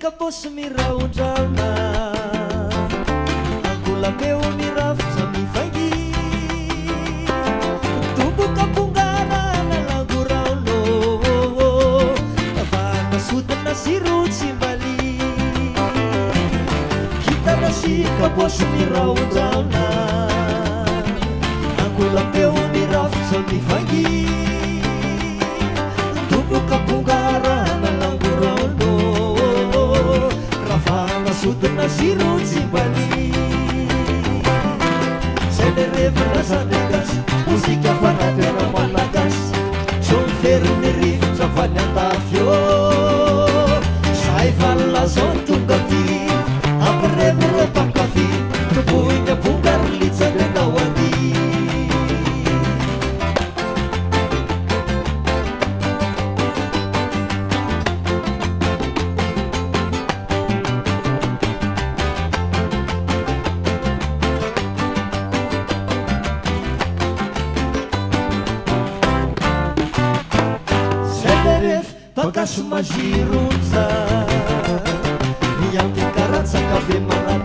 Kabosy miraondraona angolameo mirafitra mivaingy tomboka pongarana langoraono vanasodina sy rotsimbaly gitara sy kabosy miraondraona angolameo mirafitra mivaingy tomboka pongarana langoraono sodina sy rotsimbaly zay le revina zany gasy mozika fanatena malagasy so miferiny rivotra avany andafy eo zay valina zao tonga ty ampirevina mpankafy toboiny abongary litsany anao andy Bagasy mazironja miampy karatsaka be mana